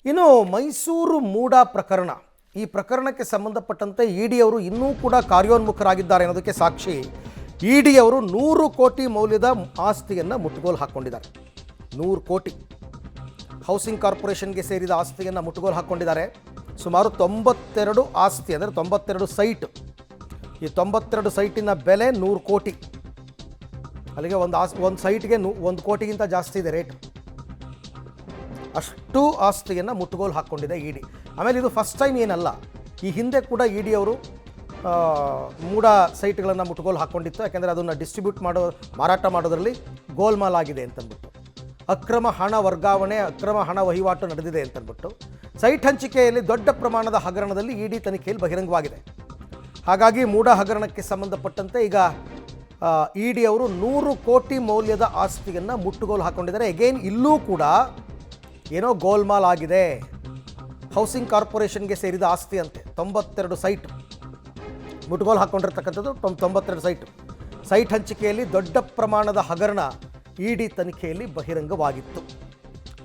ಇನ್ನು ಮೈಸೂರು ಮೂಡ ಪ್ರಕರಣ, ಈ ಪ್ರಕರಣಕ್ಕೆ ಸಂಬಂಧಪಟ್ಟಂತೆ ಇಡಿ ಅವರು ಇನ್ನೂ ಕೂಡ ಕಾರ್ಯೋನ್ಮುಖರಾಗಿದ್ದಾರೆ ಅನ್ನೋದಕ್ಕೆ ಸಾಕ್ಷಿ ಇಡಿ ಅವರು 100 ಕೋಟಿ ಮೌಲ್ಯದ ಆಸ್ತಿಯನ್ನು ಮುಟ್ಟುಗೋಲು ಹಾಕ್ಕೊಂಡಿದ್ದಾರೆ. 100 ಕೋಟಿ ಹೌಸಿಂಗ್ ಕಾರ್ಪೊರೇಷನ್ಗೆ ಸೇರಿದ ಆಸ್ತಿಯನ್ನು ಮುಟ್ಟುಗೋಲು ಹಾಕ್ಕೊಂಡಿದ್ದಾರೆ. ಸುಮಾರು 92 ಆಸ್ತಿ, ಅಂದರೆ 92 ಸೈಟ್. ಈ 92 ಸೈಟಿನ ಬೆಲೆ 100 ಕೋಟಿ. ಅಲ್ಲಿಗೆ ಒಂದು ಸೈಟ್ಗೆ 1 ಕೋಟಿಗಿಂತ ಜಾಸ್ತಿ ಇದೆ ರೇಟ್. ಅಷ್ಟು ಆಸ್ತಿಯನ್ನು ಮುಟ್ಟುಗೋಲು ಹಾಕ್ಕೊಂಡಿದೆ ಇಡಿ. ಆಮೇಲೆ ಇದು ಫಸ್ಟ್ ಟೈಮ್ ಏನಲ್ಲ, ಈ ಹಿಂದೆ ಕೂಡ ಇಡಿ ಅವರು ಮೂಡ ಸೈಟ್ಗಳನ್ನು ಮುಟ್ಟುಗೋಲು ಹಾಕ್ಕೊಂಡಿತ್ತು. ಯಾಕೆಂದರೆ ಅದನ್ನು ಮಾರಾಟ ಮಾಡೋದರಲ್ಲಿ ಗೋಲ್ಮಾಲ್ ಆಗಿದೆ ಅಂತಂದ್ಬಿಟ್ಟು, ಅಕ್ರಮ ಹಣ ವರ್ಗಾವಣೆ, ಅಕ್ರಮ ಹಣ ವಹಿವಾಟು ನಡೆದಿದೆ ಅಂತಂದ್ಬಿಟ್ಟು ಸೈಟ್ ಹಂಚಿಕೆಯಲ್ಲಿ ದೊಡ್ಡ ಪ್ರಮಾಣದ ಹಗರಣದಲ್ಲಿ ಇಡಿ ತನಿಖೆಯಲ್ಲಿ ಬಹಿರಂಗವಾಗಿದೆ. ಹಾಗಾಗಿ ಮೂಡ ಹಗರಣಕ್ಕೆ ಸಂಬಂಧಪಟ್ಟಂತೆ ಈಗ ಇಡಿ ಅವರು 100 ಕೋಟಿ ಮೌಲ್ಯದ ಆಸ್ತಿಯನ್ನು ಮುಟ್ಟುಗೋಲು ಹಾಕ್ಕೊಂಡಿದ್ದಾರೆ. ಎಗೇನ್ ಇಲ್ಲೂ ಕೂಡ ಏನೋ ಗೋಲ್ಮಾಲ್ ಆಗಿದೆ. ಹೌಸಿಂಗ್ ಕಾರ್ಪೊರೇಷನ್ಗೆ ಸೇರಿದ ಆಸ್ತಿ ಅಂತೆ, 92 ಸೈಟ್ ಮುಟ್ಟುಗೋಲು ಹಾಕ್ಕೊಂಡಿರ್ತಕ್ಕಂಥದ್ದು. 92 ಸೈಟ್ ಹಂಚಿಕೆಯಲ್ಲಿ ದೊಡ್ಡ ಪ್ರಮಾಣದ ಹಗರಣ ಇಡಿ ತನಿಖೆಯಲ್ಲಿ ಬಹಿರಂಗವಾಗಿತ್ತು.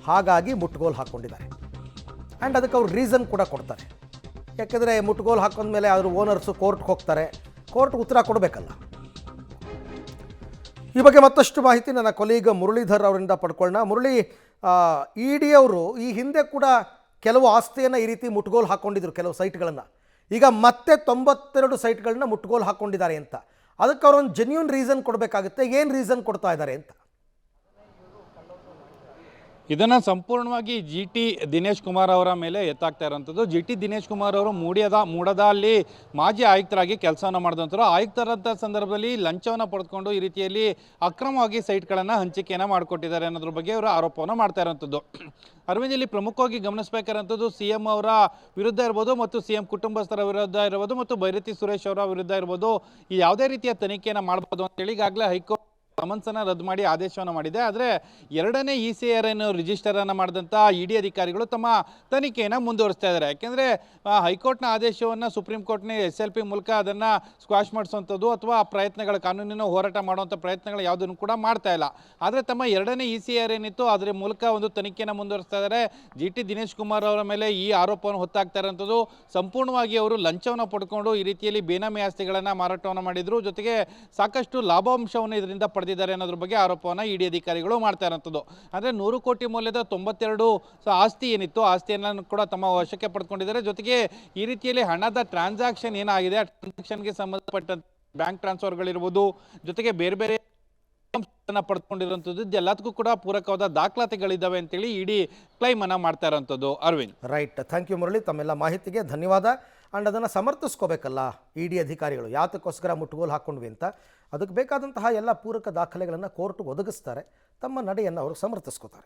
ಹಾಗಾಗಿ ಮುಟ್ಟುಗೋಲು ಹಾಕ್ಕೊಂಡಿದ್ದಾರೆ. ಆ್ಯಂಡ್ ಅದಕ್ಕೆ ಅವ್ರು ರೀಸನ್ ಕೂಡ ಕೊಡ್ತಾರೆ. ಯಾಕೆಂದರೆ ಮುಟ್ಟುಗೋಲು ಹಾಕೊಂಡ್ಮೇಲೆ ಅವರು ಓನರ್ಸು ಕೋರ್ಟ್ಗೆ ಹೋಗ್ತಾರೆ, ಕೋರ್ಟ್ ಉತ್ತರ ಕೊಡಬೇಕಲ್ಲ. ಈ ಬಗ್ಗೆ ಮತ್ತಷ್ಟು ಮಾಹಿತಿ ನನ್ನ ಕೊಲೀಗ್ ಮುರಳೀಧರ್ ಅವರಿಂದ ಪಡ್ಕೊಳ್ಳೋಣ. ಮುರಳಿ, ಇಡಿ ಅವರು ಈ ಹಿಂದೆ ಕೂಡ ಕೆಲವು ಆಸ್ತಿಯನ್ನು ಈ ರೀತಿ ಮುಟ್ಟುಗೋಲು ಹಾಕ್ಕೊಂಡಿದ್ರು, ಕೆಲವು ಸೈಟ್ಗಳನ್ನು. ಈಗ ಮತ್ತೆ 92 ಸೈಟ್ಗಳನ್ನ ಮುಟ್ಟುಗೋಲು ಹಾಕ್ಕೊಂಡಿದ್ದಾರೆ ಅಂತ. ಅದಕ್ಕೆ ಅವರೊಂದು ಜೆನ್ಯೂನ್ ರೀಸನ್ ಕೊಡಬೇಕಾಗುತ್ತೆ. ಏನು ರೀಸನ್ ಕೊಡ್ತಾ ಇದ್ದಾರೆ ಅಂತ? ಇದನ್ನು ಸಂಪೂರ್ಣವಾಗಿ ಟಿ ದಿನೇಶ್ ಕುಮಾರ್ ಅವರ ಮೇಲೆ ಎತ್ತಾಗ್ತಾ ಇರೋಂಥದ್ದು. ಟಿ ದಿನೇಶ್ ಕುಮಾರ್ ಅವರು ಮೂಡದ ಅಲ್ಲಿ ಮಾಜಿ ಆಯುಕ್ತರಾಗಿ ಕೆಲಸವನ್ನು ಮಾಡಿದಂಥವ್ರು. ಆಯುಕ್ತರಂಥ ಸಂದರ್ಭದಲ್ಲಿ ಲಂಚವನ್ನು ಪಡೆದುಕೊಂಡು ಈ ರೀತಿಯಲ್ಲಿ ಅಕ್ರಮವಾಗಿ ಸೈಟ್ಗಳನ್ನು ಹಂಚಿಕೆಯನ್ನು ಮಾಡಿಕೊಟ್ಟಿದ್ದಾರೆ ಅನ್ನೋದ್ರ ಬಗ್ಗೆ ಅವರು ಆರೋಪವನ್ನು ಮಾಡ್ತಾ ಇರೋಂಥದ್ದು. ಅರವಿಂದ್, ಇಲ್ಲಿ ಪ್ರಮುಖವಾಗಿ ಗಮನಿಸಬೇಕಾದಂಥದ್ದು ಸಿ ಎಂ ಅವರ ವಿರುದ್ಧ ಇರ್ಬೋದು, ಮತ್ತು ಸಿ ಎಂ ಕುಟುಂಬಸ್ಥರ ವಿರುದ್ಧ ಇರ್ಬೋದು, ಮತ್ತು ಬೈರತಿ ಸುರೇಶ್ ಅವರ ವಿರುದ್ಧ ಇರ್ಬೋದು, ಈ ಯಾವುದೇ ರೀತಿಯ ತನಿಖೆಯನ್ನು ಮಾಡಬಹುದು ಅಂತೇಳಿ ಈಗಾಗಲೇ ಹೈಕೋರ್ಟ್ ಸಮನ್ಸನ್ನು ರದ್ದು ಮಾಡಿ ಆದೇಶವನ್ನು ಮಾಡಿದೆ. ಆದರೆ ಎರಡನೇ ECRN ರಿಜಿಸ್ಟರನ್ನು ಮಾಡಿದಂಥ ಇಡಿ ಅಧಿಕಾರಿಗಳು ತಮ್ಮ ತನಿಖೆಯನ್ನು ಮುಂದುವರಿಸ್ತಾ ಇದ್ದಾರೆ. ಯಾಕೆಂದರೆ ಹೈಕೋರ್ಟ್ನ ಆದೇಶವನ್ನು ಸುಪ್ರೀಂ ಕೋರ್ಟ್ನ SLP ಮೂಲಕ ಅದನ್ನು ಸ್ಕ್ವಾಶ್ ಮಾಡಿಸುವಂಥದ್ದು ಅಥವಾ ಪ್ರಯತ್ನಗಳು, ಕಾನೂನಿನ ಹೋರಾಟ ಮಾಡುವಂಥ ಪ್ರಯತ್ನಗಳು ಯಾವುದನ್ನು ಕೂಡ ಮಾಡ್ತಾ ಇಲ್ಲ. ಆದರೆ ತಮ್ಮ ಎರಡನೇ ECRN ಇತ್ತು, ಅದರ ಮೂಲಕ ಒಂದು ತನಿಖೆಯನ್ನು ಮುಂದುವರಿಸ್ತಾ ಇದ್ದಾರೆ. ಟಿ ದಿನೇಶ್ ಕುಮಾರ್ ಅವರ ಮೇಲೆ ಈ ಆರೋಪವನ್ನು ಹೊತ್ತಾಗ್ತಾ ಇರೋಂಥದ್ದು. ಸಂಪೂರ್ಣವಾಗಿ ಅವರು ಲಂಚವನ್ನು ಪಡ್ಕೊಂಡು ಈ ರೀತಿಯಲ್ಲಿ ಬೇನಾಮಿ ಆಸ್ತಿಗಳನ್ನು ಮಾರಾಟವನ್ನು ಮಾಡಿದ್ರು, ಜೊತೆಗೆ ಸಾಕಷ್ಟು ಲಾಭಾಂಶವನ್ನು ಇದರಿಂದ ಪಡೆದಿದ್ದಾರೆ ಅನ್ನೋದ್ರ ಬಗ್ಗೆ ಆರೋಪವನ್ನು ಇಡಿ ಅಧಿಕಾರಿಗಳು ಮಾಡ್ತಾ ಇರೋಂಥದ್ದು. ಅಂದರೆ 100 ಕೋಟಿ ಮೌಲ್ಯದ 92 ಆಸ್ತಿ ಏನಿತ್ತು, ಆಸ್ತಿಯನ್ನು ಕೂಡ ತಮ್ಮ ವಶಕ್ಕೆ ಪಡ್ಕೊಂಡಿದ್ದಾರೆ. ಜೊತೆಗೆ ಈ ರೀತಿಯಲ್ಲಿ ಹಣದ ಟ್ರಾನ್ಸಾಕ್ಷನ್ ಏನಾಗಿದೆ, ಆ ಟ್ರಾನ್ಸಾಕ್ಷನ್ಗೆ ಸಂಬಂಧಪಟ್ಟಂತ ಬ್ಯಾಂಕ್ ಟ್ರಾನ್ಸ್ಫರ್ಗಳಿರ್ಬೋದು, ಜೊತೆಗೆ ಬೇರೆ ಬೇರೆ ಪಡ್ಕೊಂಡಿರುವಂಥದ್ದು, ಎಲ್ಲದಕ್ಕೂ ಕೂಡ ಪೂರಕವಾದ ದಾಖಲಾತಿಗಳಿದ್ದಾವೆ ಅಂತೇಳಿ ಇಡಿ ಕ್ಲೈಮ್ ಅನ್ನ ಮಾಡ್ತಾ ಇರೋಂಥದ್ದು. Arvind, right, thank you Murali, ತಮ್ಮೆಲ್ಲ ಮಾಹಿತಿಗೆ ಧನ್ಯವಾದ. ಆ್ಯಂಡ್ ಅದನ್ನು ಸಮರ್ಥಿಸ್ಕೋಬೇಕಲ್ಲ ಇಡಿ ಅಧಿಕಾರಿಗಳು, ಯಾತಕ್ಕೋಸ್ಕರ ಮುಟ್ಟುಗೋಲು ಹಾಕ್ಕೊಂಡ್ವಿ ಅಂತ. ಅದಕ್ಕೆ ಬೇಕಾದಂತಹ ಎಲ್ಲ ಪೂರಕ ದಾಖಲೆಗಳನ್ನು ಕೋರ್ಟ್ಗೆ ಒದಗಿಸ್ತಾರೆ, ತಮ್ಮ ನಡೆಯನ್ನು ಅವರು ಸಮರ್ಥಿಸ್ಕೋತಾರೆ.